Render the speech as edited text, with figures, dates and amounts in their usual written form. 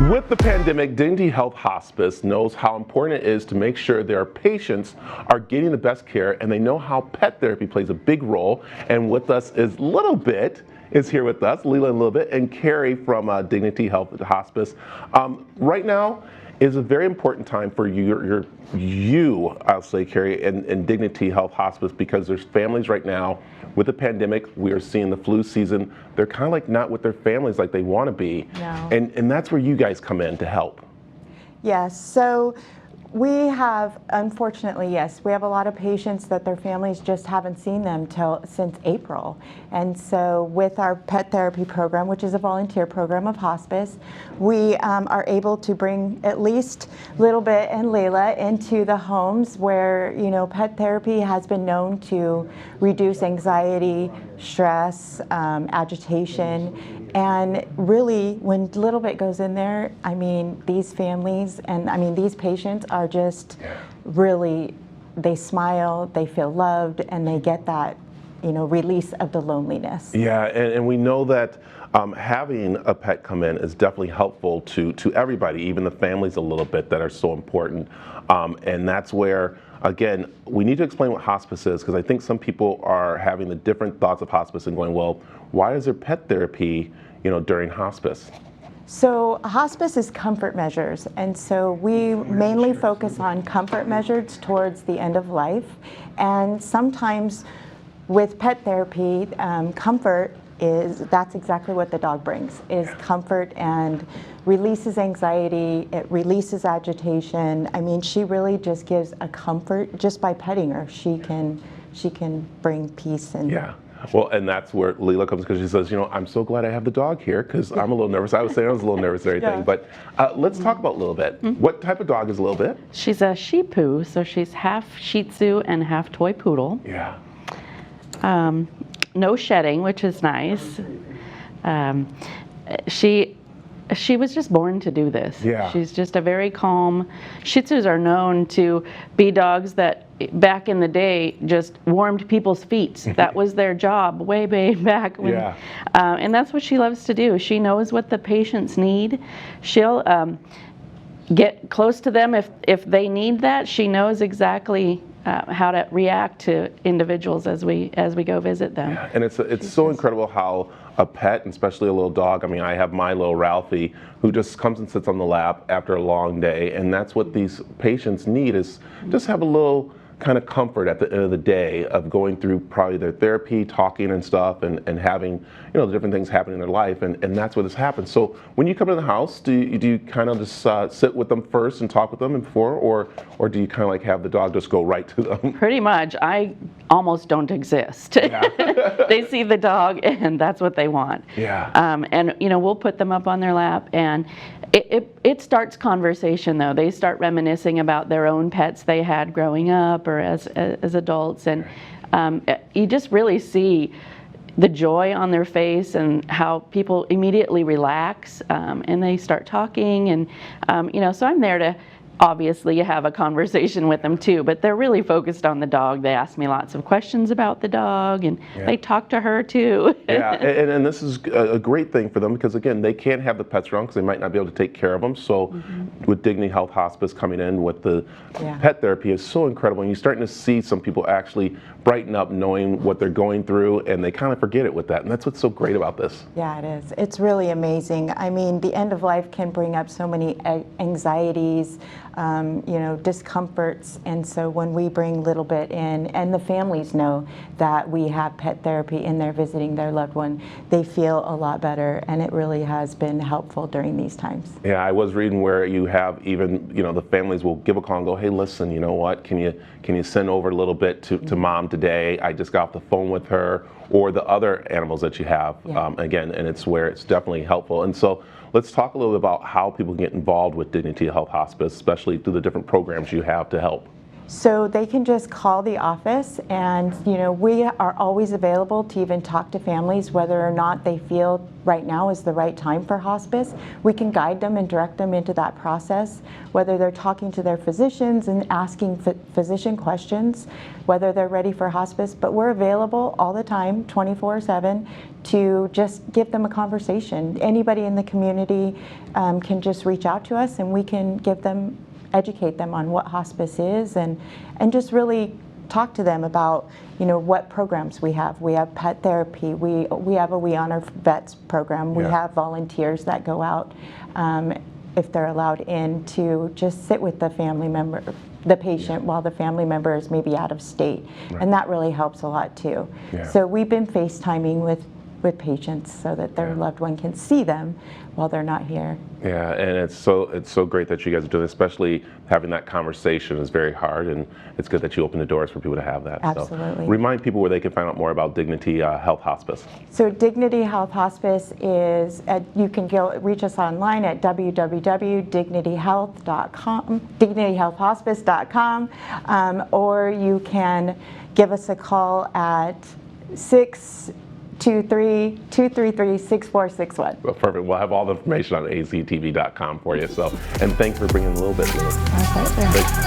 With the pandemic, Dignity Health Hospice knows how important it is to make sure their patients are getting the best care, and they know how pet therapy plays a big role. And with us is here with us, LELA and Little Bit, and KARI from Dignity Health Hospice. Right now is a very important time for I'll say, KARI, and Dignity Health Hospice, because there's families right now with the pandemic. We are seeing the flu season. They're kind of like not with their families like they want to be. No. And that's where you guys come in to help. Yes, so we have, unfortunately, yes, we have a lot of patients that their families just haven't seen them since April. And so with our pet therapy program, which is a volunteer program of hospice, we are able to bring at least Little Bit and LELA into the homes where, you know, pet therapy has been known to reduce anxiety, stress, agitation. And really, when Little Bit goes in there, I mean, these families and these patients are just really, they smile, they feel loved, and they get that, you know, release of the loneliness. Yeah, and we know that having a pet come in is definitely helpful to everybody, even the families a little bit, that are so important. And that's where, again, we need to explain what hospice is, because I think some people are having the different thoughts of hospice and going, well, why is there pet therapy, you know, during hospice? So hospice is comfort measures, and so we mainly focus on comfort measures towards the end of life. And sometimes with pet therapy, that's exactly what the dog brings, is comfort, and releases anxiety, it releases agitation. I mean, she really just gives a comfort just by petting her. She can bring peace. And yeah. Well, and that's where LELA comes, because she says, you know, I'm so glad I have the dog here, because I'm a little nervous. I was saying I was a little nervous and everything. Yeah. But let's talk about Little Bit. What type of dog is Little Bit? She's a Shih Tzu, so she's half Shih Tzu and half toy poodle. Yeah. No shedding, which is nice. She was just born to do this. Yeah. She's just a very calm. Shih Tzus are known to be dogs that back in the day just warmed people's feet. That was their job way back when. Yeah. And that's what she loves to do. She knows what the patients need. She'll get close to them if they need that. She knows exactly how to react to individuals as we go visit them. Yeah. And it's so incredible how a pet, and especially a little dog, I mean, I have my little Ralphie, who just comes and sits on the lap after a long day, and that's what these patients need, is just have a little kind of comfort at the end of the day of going through probably their therapy, talking and stuff, and having, you know, the different things happening in their life, and that's what has happened. So when you come to the house, do you kind of just sit with them first and talk with them before, or do you kind of like have the dog just go right to them? Pretty much. I almost don't exist. Yeah. They see the dog and that's what they want. Yeah. And you know, we'll put them up on their lap, and it starts conversation though. They start reminiscing about their own pets they had growing up or as adults, and you just really see the joy on their face and how people immediately relax, and they start talking, and you know, so I'm there to obviously have a conversation with them too, but they're really focused on the dog. They ask me lots of questions about the dog, and they talk to her too. Yeah, and this is a great thing for them, because again, they can't have the pets around because they might not be able to take care of them. So with Dignity Health Hospice coming in with the pet therapy is so incredible, and you're starting to see some people actually brighten up knowing what they're going through, and they kind of forget it with that, and that's what's so great about this. Yeah, it is. It's really amazing. I mean, the end of life can bring up so many anxieties, you know, discomforts, and so when we bring Little Bit in, and the families know that we have pet therapy and they're visiting their loved one, they feel a lot better, and it really has been helpful during these times. Yeah, I was reading where you have even, you know, the families will give a call and go, hey, listen, you know what, can you send over a Little Bit to mom today? I just got off the phone with her, or the other animals that you have. Again, and it's where it's definitely helpful. And so let's talk a little bit about how people can get involved with Dignity Health Hospice, especially through the different programs you have to help. So they can just call the office, and we are always available to even talk to families whether or not they feel right now is the right time for hospice. We can guide them and direct them into that process, whether they're talking to their physicians and asking physician questions, whether they're ready for hospice. But we're available all the time, 24/7, to just give them a conversation. Anybody in the community can just reach out to us, and we can educate them on what hospice is, and just really talk to them about what programs we have. We have pet therapy. We have a We Honor Vets program. We have volunteers that go out if they're allowed in to just sit with the family member, the patient, while the family member is maybe out of state, and that really helps a lot too. So we've been FaceTiming with patients so that their loved one can see them while they're not here. Yeah, and it's so great that you guys are doing, especially having that conversation is very hard, and it's good that you open the doors for people to have that. Absolutely. So remind people where they can find out more about Dignity Health Hospice. So Dignity Health Hospice is, you can reach us online at www.dignityhealth.com, dignityhealthhospice.com, or you can give us a call at 623-233-6461. Well, perfect. We'll have all the information on aztv.com for you. So, and thanks for bringing a little bit to us. My pleasure.